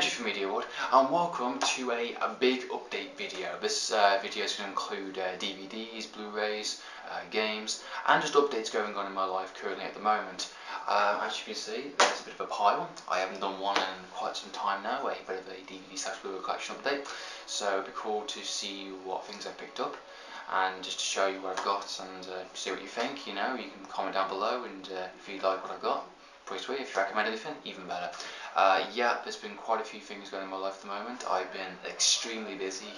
Benji from Media Award, and welcome to a big update video. This video is going to include DVDs, Blu-rays, games, and just updates going on in my life currently at the moment. As you can see, there's a bit of a pile. I haven't done one in quite some time now, a bit of a DVD/Blu-ray collection update. So it'd be cool to see what things I picked up, and just to show you what I've got and see what you think. You know, you can comment down below, and if you like what I've got, pretty sweet. If you recommend anything, even better. Yeah, there's been quite a few things going on in my life at the moment. I've been extremely busy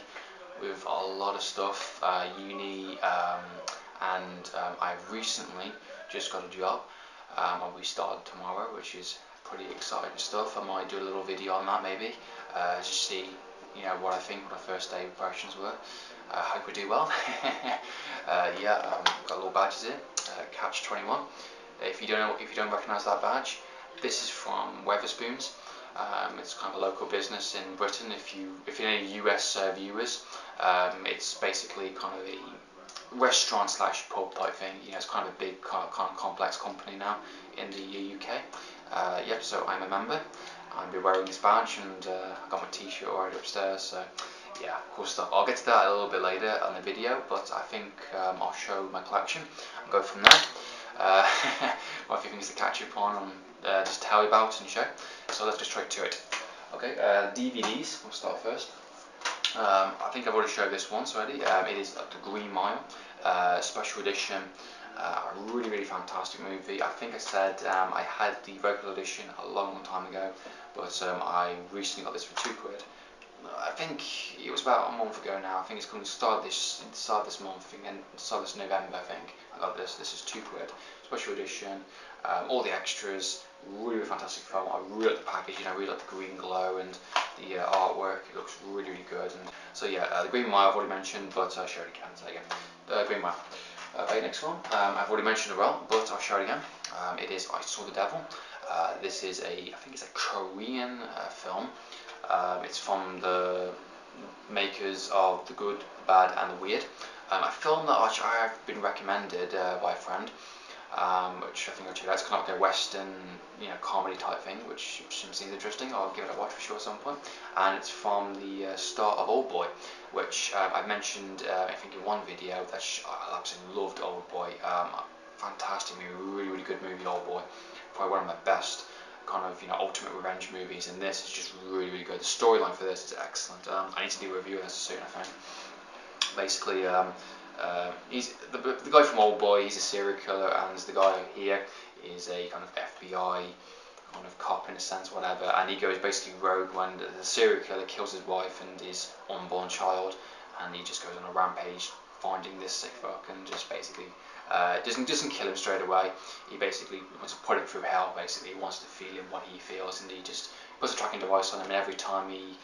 with a lot of stuff, uni, and I've recently just got a job. I'll be starting tomorrow, which is pretty exciting stuff. I might do a little video on that maybe, just see, you know, what I think, what my first day impressions were. Hope we do well. Yeah, got little badges in, Catch 21. If you don't recognise that badge, this is from Wetherspoons. It's kind of a local business in Britain. If you're any US viewers, it's basically kind of a restaurant/pub type thing. You know, it's kind of a big, kind of complex company now in the UK. Yep. So I'm a member. I'll be wearing this badge, and I got my T-shirt already upstairs. So yeah, cool stuff. I'll get to that a little bit later on the video, but I think I'll show my collection and go from there. What a few things to catch up on and just tell you about and show. So let's get straight to it. Okay, DVDs. We'll start first. I think I've already showed this once already. It is The Green Mile, special edition. A really fantastic movie. I think I said I had the regular edition a long time ago, but I recently got this for £2. I think it was about a month ago now. I think it's going to start this month, and start this November. I think I got this. This is £2, special edition. All the extras, really fantastic film. I really like the packaging. I really like the green glow and the artwork. It looks really good. And so yeah, The Green Mile I've already mentioned, but I'll show it again. So again, The Green Mile. Okay, next one. I've already mentioned it well, but I'll show it again. It is I Saw the Devil. This is I think it's a Korean film. It's from the makers of The Good, the Bad and the Weird. A film that I have been recommended by a friend, which I think I'll check out. It's kind of like a western, you know, comedy type thing, which seems interesting. I'll give it a watch for sure at some point. And it's from the star of Old Boy, which I mentioned I think in one video that I absolutely loved Old Boy. Fantastic movie, really good movie, Old Boy. Probably one of my best kind of, you know, ultimate revenge movies, and this is just really good. The storyline for this is excellent. I need to do a review of this soon, I think. Basically, he's the guy from Old Boy. He's a serial killer, and the guy here is a kind of FBI kind of cop in a sense, whatever. And he goes basically rogue when the serial killer kills his wife and his unborn child, and he just goes on a rampage finding this sick fuck and just basically doesn't kill him straight away. He basically wants to put him through hell. Basically, he wants to feel him what he feels, and he just puts a tracking device on him. And every time he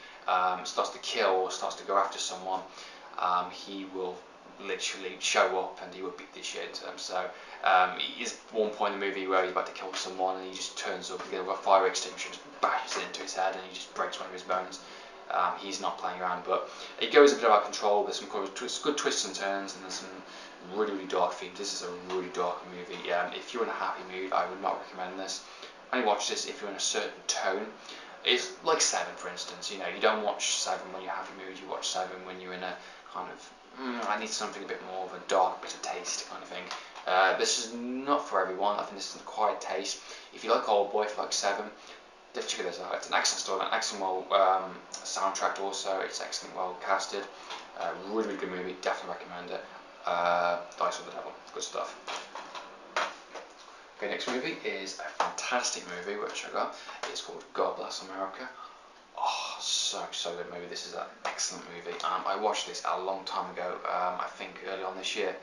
starts to kill or starts to go after someone, he will literally show up and he will beat the shit into them. So there's one point in the movie where he's about to kill someone and he just turns up with a fire extinguisher, just bashes it into his head, and he just breaks one of his bones. He's not playing around, but it goes a bit out of control. There's some good twists and turns, and there's some really dark themes. This is a really dark movie. If you're in a happy mood, I would not recommend this. Only watch this if you're in a certain tone. It's like Seven, for instance. You know, you don't watch Seven when you're happy mood. You watch Seven when you're in a kind of I need something a bit more of a dark, bitter taste kind of thing. This is not for everyone. I think this is an acquired taste. If you like Old Boy, if you like Seven, definitely check this out. It's an excellent story, an excellent soundtrack also. It's excellent, well casted. Really good movie. Definitely recommend it. I Saw the Devil. Good stuff. Okay, next movie is a fantastic movie which I got. It's called God Bless America. Oh, so good movie. This is an excellent movie. I watched this a long time ago. I think early on this year.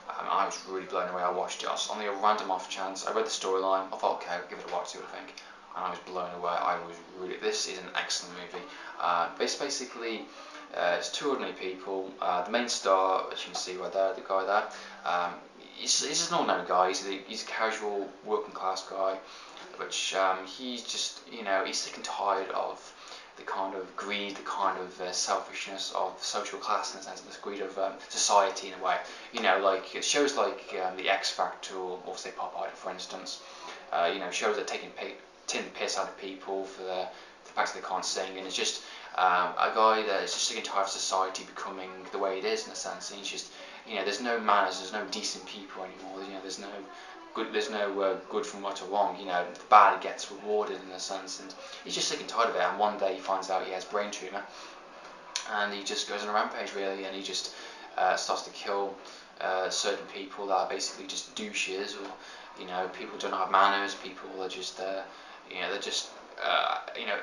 I was really blown away. I watched it on a random off chance. I read the storyline. I thought, okay, I'll give it a watch, see what I think. And I was blown away. This is an excellent movie. Basically, it's two ordinary people. The main star, as you can see right there, the guy there, he's just an ordinary guy. He's a casual working class guy, which he's just, you know, he's sick and tired of the kind of greed, the kind of selfishness of social class, in the sense of this greed of society in a way. You know, like it shows like the X Factor or say Pop Idol, for instance. You know, shows that taking the piss out of people for the fact that they can't sing, and it's just a guy that is just sick and tired of society becoming the way it is in a sense, and he's just, there's no manners, there's no decent people anymore, there's no good from right or wrong, the bad gets rewarded in a sense, and he's just sick and tired of it, and one day he finds out he has brain tumour, and he just goes on a rampage really, and he just starts to kill certain people that are basically just douches, or people don't have manners, people are just they're just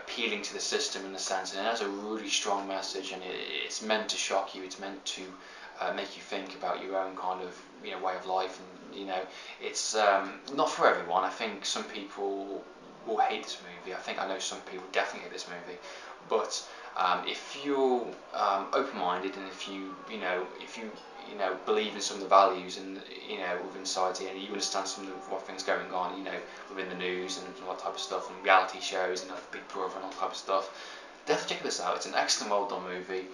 appealing to the system in a sense, and it has a really strong message, and it's meant to shock you, it's meant to make you think about your own kind of way of life, and it's not for everyone. I think some people will hate this movie. I know some people definitely hate this movie, but if you're open-minded, and if you believe in some of the values and within society, and you understand some of what things going on within the news and all that type of stuff, and reality shows and Big Brother and all that type of stuff, definitely check this out. It's an excellent, well done movie.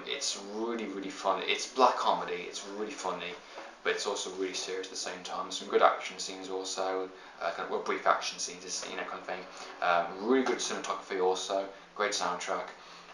It's really, really fun. It's black comedy. It's really funny, but it's also really serious at the same time. Some good action scenes also, brief action scenes, kind of thing. Really good cinematography also. Great soundtrack.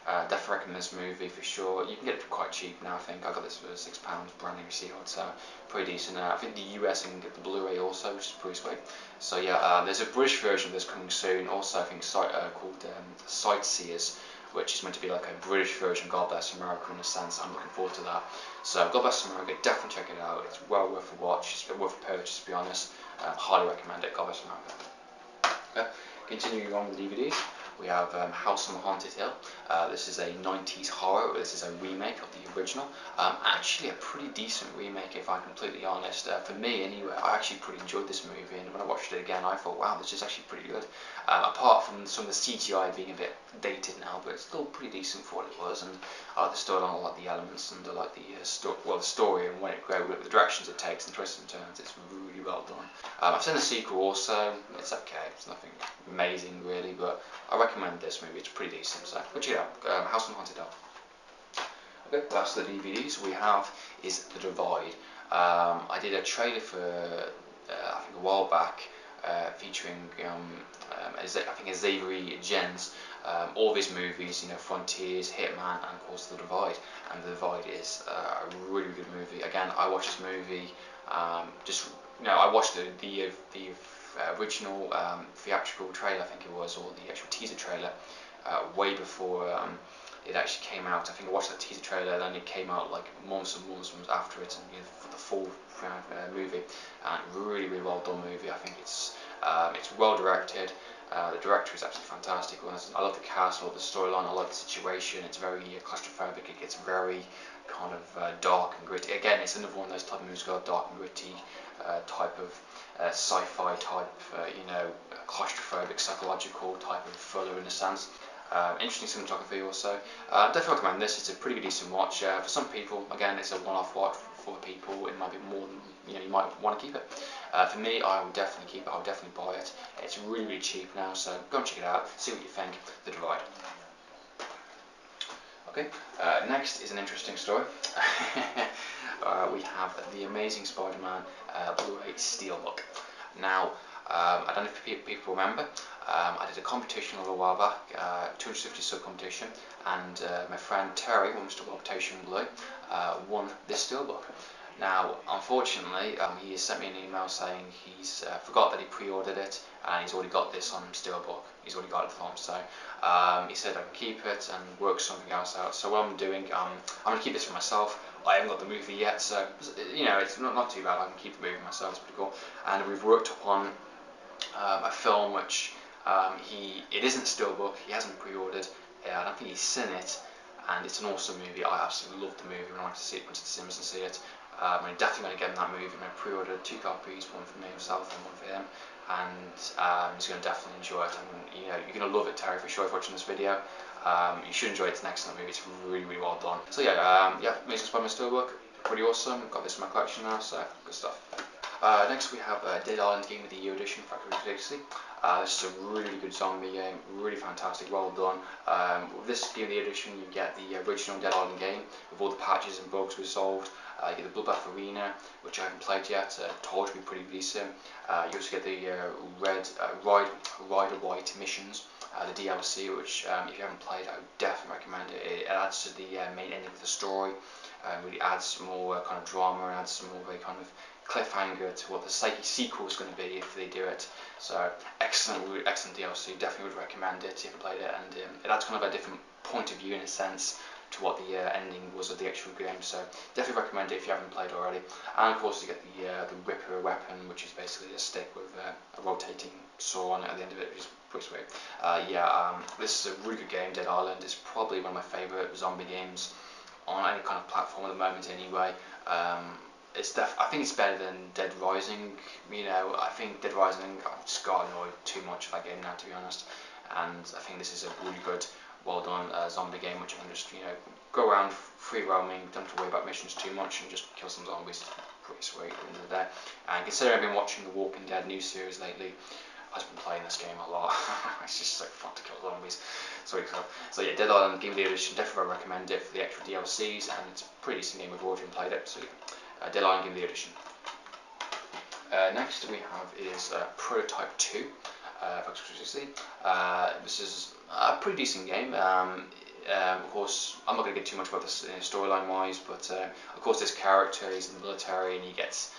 Definitely recommend this movie for sure. You can get it for quite cheap now. I think I got this for £6, brand new sealed, so pretty decent. I think the US you can get the Blu-ray also, which is pretty sweet. So yeah, there's a British version of this coming soon. Also, I think called Sightseers, which is meant to be like a British version of God Bless America in a sense. I'm looking forward to that. So God Bless America, definitely check it out. It's well worth a watch. It's worth a purchase, to be honest. Highly recommend it. God Bless America. Continuing on with DVDs, we have House on the Haunted Hill. This is a 90s horror. This is a remake of the original. Actually a pretty decent remake, if I'm completely honest. For me anyway, I actually pretty enjoyed this movie, and when I watched it again I thought, wow, this is actually pretty good. Apart from some of the CGI being a bit dated now, but it's still pretty decent for what it was, and I like the storyline, I like the elements, and I like the the story and when it goes, the directions it takes and twists and turns. It's really well done. I've seen the sequel also. It's okay. It's nothing amazing really, but I recommend this movie. It's pretty decent. So go check it out. House on Haunted Hill. Okay, that's the DVDs we have. Is The Divide. I did a trailer for I think a while back, featuring I think Xavier Gens. All of his movies, Frontiers, Hitman, and of course The Divide. And The Divide is a really good movie. Again, I watched this movie I watched the original theatrical trailer, I think it was, or the actual teaser trailer, way before it actually came out. I think I watched that teaser trailer, then it came out like months and months after it, and for the full movie. And really, really well done movie. I think it's well directed. The director is absolutely fantastic. I love the cast, I love the storyline, I love the situation. It's very claustrophobic. It gets very kind of dark and gritty. Again, it's another one of those type of movies, got dark and gritty type of sci-fi type, claustrophobic, psychological type of thriller in a sense. Interesting cinematography also. Definitely recommend this. It's a pretty decent watch. For some people, again, it's a one-off watch. For people, it might be more than you might want to keep it. For me, I would definitely keep it. I would definitely buy it. It's really, really cheap now, so go and check it out. See what you think. The Divide. Okay. Next is an interesting story. We have the Amazing Spider-Man Blu-ray Steelbook. Now, I don't know if people remember, I did a competition a little while back, 250 sub competition, and my friend Terry, who Mr. Rotation Blue, won this steelbook. Now, unfortunately, he has sent me an email saying he's forgot that he pre-ordered it, and he's already got this on steelbook. He's already got it from, so he said I can keep it and work something else out. So what I'm doing, I'm going to keep this for myself. I haven't got the movie yet, so it's not too bad. I can keep the movie myself. It's pretty cool. And we've worked upon a film which it isn't steelbook. He hasn't pre-ordered. I don't think he's seen it, and it's an awesome movie. I absolutely loved the movie when I went to the cinemas and see it. I'm definitely going to get him that movie. I pre-ordered 2 copies, one for me himself and one for him, and he's going to definitely enjoy it. And you're going to love it, Terry, for sure. If you're watching this video, you should enjoy it. It's an excellent movie. It's really, really well done. So yeah, Amazing Spider-Man Steelbook, pretty awesome. Got this in my collection now, so good stuff. Next we have Dead Island Game of the Year edition, Factory 360. This is a really good zombie game, really fantastic, well done. With this DVD edition, you get the original Dead Island game with all the patches and bugs resolved. You get the Bloodbath Arena, which I haven't played yet, told to be pretty decent. You also get the Rider White missions, the DLC, which if you haven't played, I would definitely recommend it. It adds to the main ending of the story, really adds more kind of drama, and adds some more of a kind of cliffhanger to what the sequel is going to be if they do it. So excellent DLC. Definitely would recommend it if you haven't played it, and it adds kind of a different point of view in a sense to what the ending was of the actual game. So definitely recommend it if you haven't played already. And of course you get the Ripper weapon, which is basically a stick with a rotating saw on it at the end of it, which is pretty sweet. This is a really good game. Dead Island is probably one of my favourite zombie games on any kind of platform at the moment anyway. I think it's better than Dead Rising. I think Dead Rising, I just got annoyed too much with that game now, to be honest. And I think this is a really good, well done zombie game, which I can just go around free roaming, don't have to worry about missions too much, and just kill some zombies. Pretty sweet at the end of the day. And considering I've been watching the Walking Dead new series lately, I've been playing this game a lot. It's just so fun to kill zombies. So yeah, Dead Island DVD edition, definitely recommend it for the extra DLCs, and it's a pretty decent game. We've already played it, so Dead Island DVD edition. Next we have is Prototype 2 for Xbox 360. This is a pretty decent game. Of course, I'm not going to get too much about this storyline wise, but of course this character, he's in the military, and he gets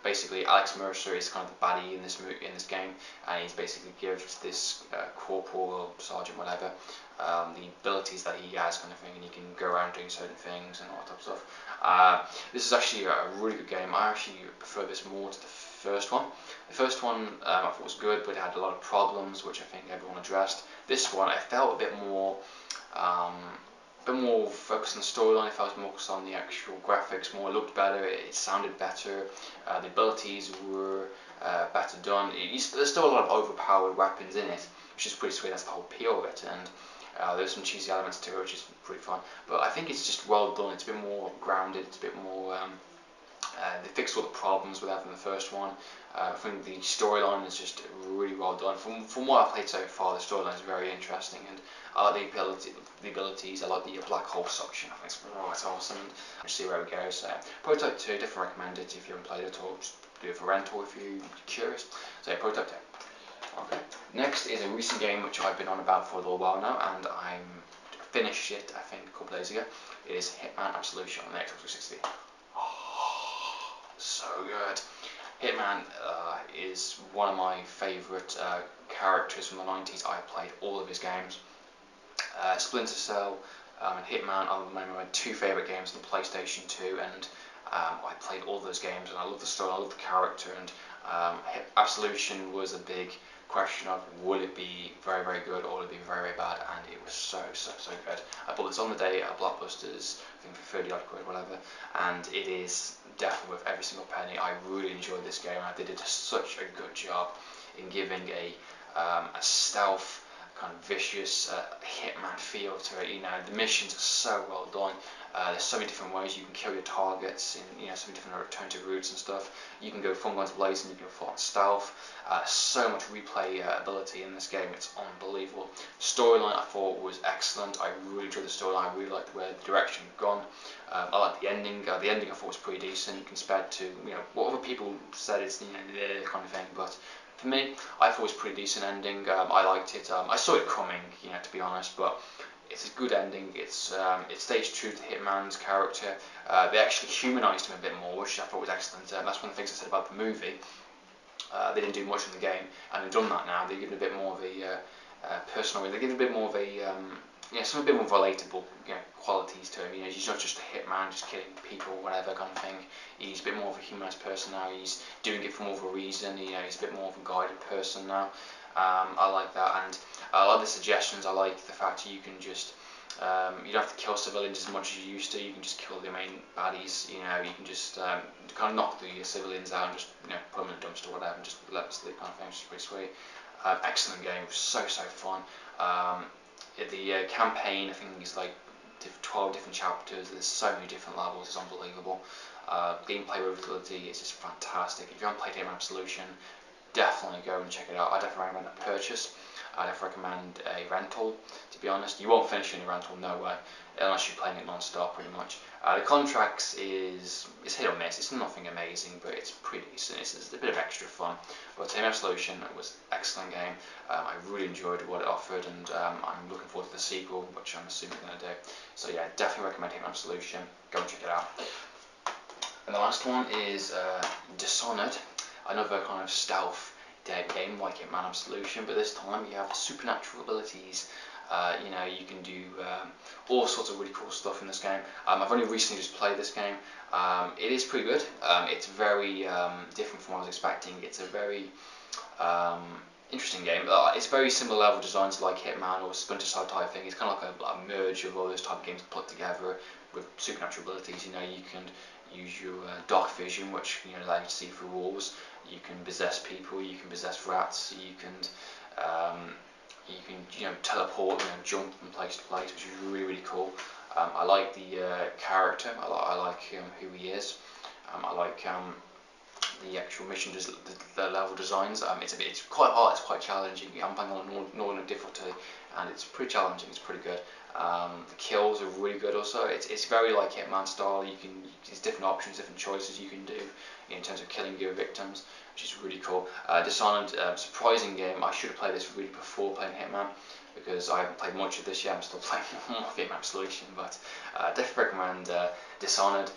basically Alex Mercer is kind of the baddie in this game, and he's basically gives this corporal or sergeant, whatever, the abilities that he has, kind of thing, and he can go around doing certain things and all that type of stuff. This is actually a really good game. I actually prefer this more to the first one. The first one I thought was good, but it had a lot of problems, which I think everyone addressed. This one, I felt a bit more focused on the storyline. It felt more focused on the actual graphics more. It looked better, it sounded better, the abilities were better done. There's still a lot of overpowered weapons in it, which is pretty sweet. That's the whole appeal of it, and there's some cheesy elements to it, which is pretty fun. But I think it's just well done. It's a bit more grounded. It's a bit more. They fixed all the problems with that in the first one. I think the storyline is just really well done. From what I've played so far, the storyline is very interesting, and I like the abilities. I like the black hole suction. I think it's awesome. And we'll see where it goes. Prototype 2, definitely recommend it if you haven't played it, or just do it for rental if you're curious. So yeah, Prototype 2. Okay. Next is a recent game which I've been on about for a little while now, and I finished it I think a couple of days ago. It is Hitman Absolution on the Xbox 360. So good. Hitman is one of my favourite characters from the 90s. I played all of his games. Splinter Cell and Hitman are my two favourite games on the PlayStation 2, and I played all those games, and I love the story, I love the character, and Absolution was a big question of will it be very, very good or will it be very, very bad, and it was so good. I bought this on the day at Blockbusters, I think for 30 odd quid, whatever, and it is definitely worth every single penny. I really enjoyed this game, and they did such a good job in giving a stealth, kind of vicious Hitman feel to it. The missions are so well done. There's so many different ways you can kill your targets in so many different alternative routes and stuff. You can go full guns blazing, you can go full on stealth. So much replay ability in this game, it's unbelievable. Storyline I thought was excellent. I really enjoyed the storyline. I really liked where the direction had gone. I liked the ending. The ending I thought was pretty decent compared to what other people said it's the kind of thing, but for me, I thought it was a pretty decent ending. I liked it. I saw it coming, to be honest, but it's a good ending. It stays true to Hitman's character. They actually humanised him a bit more, which I thought was excellent. That's one of the things I said about the movie. They didn't do much in the game, and they've done that now. They've given a bit more of a personal. They give a bit more of a some a bit more relatable qualities to him. He's not just a hitman, just killing people, whatever kind of thing. He's a bit more of a humanised person now. He's doing it for more of a reason. He's a bit more of a guided person now. I like that, and I like the suggestions. I like the fact that you can just you don't have to kill civilians as much as you used to. You can just kill the main baddies. You can just kind of knock the civilians out and just put them in a dumpster or whatever, and just let them sleep kind of thing. Which is pretty sweet. Excellent game, so fun. The campaign, I think, is like 12 different chapters. There's so many different levels. It's unbelievable. Gameplay replayability is just fantastic. If you haven't played Hitman Absolution, definitely go and check it out. I definitely recommend a purchase. I definitely recommend a rental. To be honest, you won't finish in a rental, no way, unless you're playing it non-stop pretty much. The contracts is hit or miss. It's nothing amazing, but it's pretty decent. It's a bit of extra fun. But Hitman Absolution was an excellent game. I really enjoyed what it offered, and I'm looking forward to the sequel, which I'm assuming they're going to do. So yeah, definitely recommend Hitman Absolution. Go and check it out. And the last one is Dishonored, another kind of stealth game like Hitman Absolution, but this time you have supernatural abilities. You know, you can do all sorts of really cool stuff in this game. I've only recently just played this game. It is pretty good. It's very different from what I was expecting. It's a very interesting game. It's very similar level designs like Hitman or Splinter Cell type thing. It's kind of like a merge of all those type of games put together with supernatural abilities. You know, you can use your dark vision, which allows you to see through walls. You can possess people. You can possess rats. You can teleport, jump from place to place, which is really cool. I like the character. I like who he is. I like the actual mission, the level designs. It's quite hard. It's quite challenging. I'm playing on normal difficulty, and it's pretty challenging. It's pretty good. The kills are really good. Also, it's very like Hitman style. There's different options, different choices you can do in terms of killing your victims, which is really cool. Dishonored, surprising game. I should have played this really before playing Hitman, because I haven't played much of this yet. I'm still playing more Hitman Absolution, but definitely recommend Dishonored.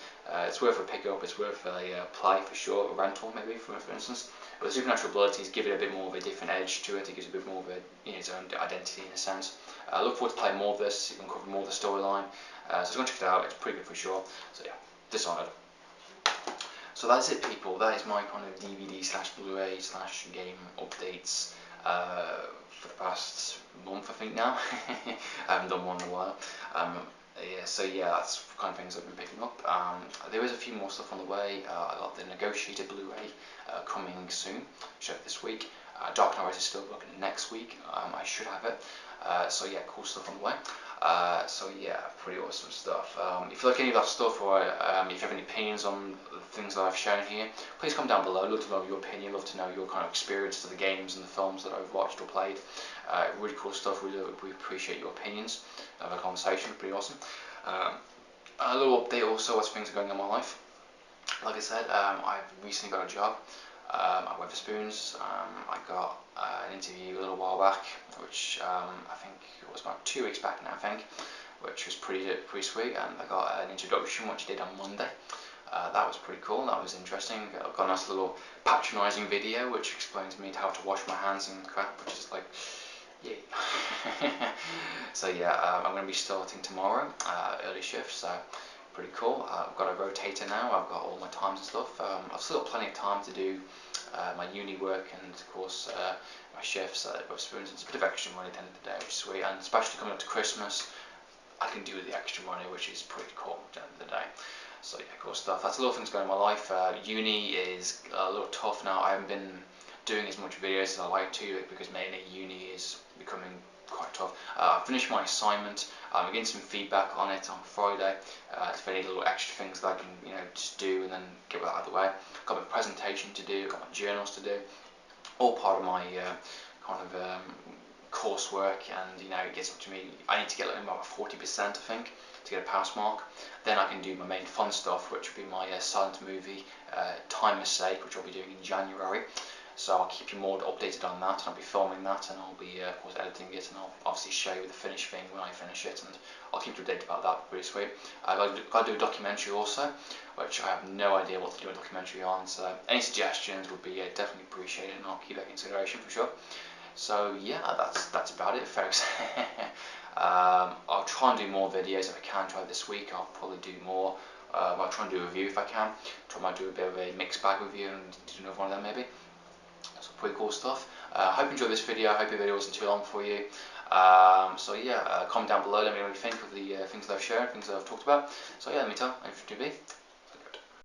It's worth a pick up. It's worth a play for sure, a rental maybe for instance. But the supernatural abilities give it a bit more of a different edge to it. It gives it a bit more of its own identity in a sense. I look forward to playing more of this. You can cover more of the storyline. So go and check it out. It's pretty good for sure. So yeah, Dishonored. So that's it, people. That is my kind of DVD/Blu-ray/game updates for the past month, I think now. I haven't done one in a while. So that's the kind of things I've been picking up. There is a few more stuff on the way. I got the negotiated Blu-ray coming soon, should have this week. Dark Knight Rises Steelbook next week. I should have it. So yeah, cool stuff on the way. So yeah, pretty awesome stuff. If you like any of that stuff, or if you have any opinions on the things that I've shown here, please comment down below. I'd love to know your opinion, love to know your kind of experience to the games and the films that I've watched or played. Really cool stuff. We appreciate your opinions. Have a conversation, pretty awesome. A little update also as things are going in my life. Like I said, I've recently got a job at Wetherspoons. I got an interview a little while back, which I think it was about 2 weeks back now, I think, which was pretty sweet, and I got an introduction which I did on Monday. That was pretty cool. That was interesting. I got a nice little patronising video which explains to me how to wash my hands and crap, which is like, yay. So yeah, I'm going to be starting tomorrow, early shift, so pretty cool. I've got a rotator now. I've got all my times and stuff. I've still got plenty of time to do my uni work and of course my shifts at Wetherspoons. It's a bit of extra money at the end of the day, which is sweet, and especially coming up to Christmas, I can do with the extra money, which is pretty cool at the end of the day. So yeah, cool stuff. That's a lot of things going on in my life. Uni is a little tough now. I haven't been doing as much videos as I like to, because mainly uni is becoming quite tough. I finished my assignment. I'm getting some feedback on it on Friday. If any little extra things that I can just do and then get that out of the way. Got my presentation to do, got my journals to do, all part of my kind of coursework, and it gets up to me. I need to get like about 40%, I think, to get a pass mark. Then I can do my main fun stuff, which will be my silent movie Time Mistake, which I'll be doing in January. So I'll keep you more updated on that, and I'll be filming that, and I'll be of course editing it, and I'll obviously show you the finished thing when I finish it, and I'll keep you updated about that. Pretty sweet. I've got to do a documentary also, which I have no idea what to do a documentary on, so any suggestions would be definitely appreciated, and I'll keep that in consideration for sure. So yeah, that's about it, folks. I'll try and do more videos if I can. Try this week. I'll probably do more. I'll try and do a review if I can. Might do a bit of a mixed bag review and do another one of them maybe. So pretty cool stuff. I hope you enjoyed this video. I hope your video wasn't too long for you. So yeah, comment down below. Let me know what you think of the things that I've shared, things that I've talked about. So yeah, let me know if you do be.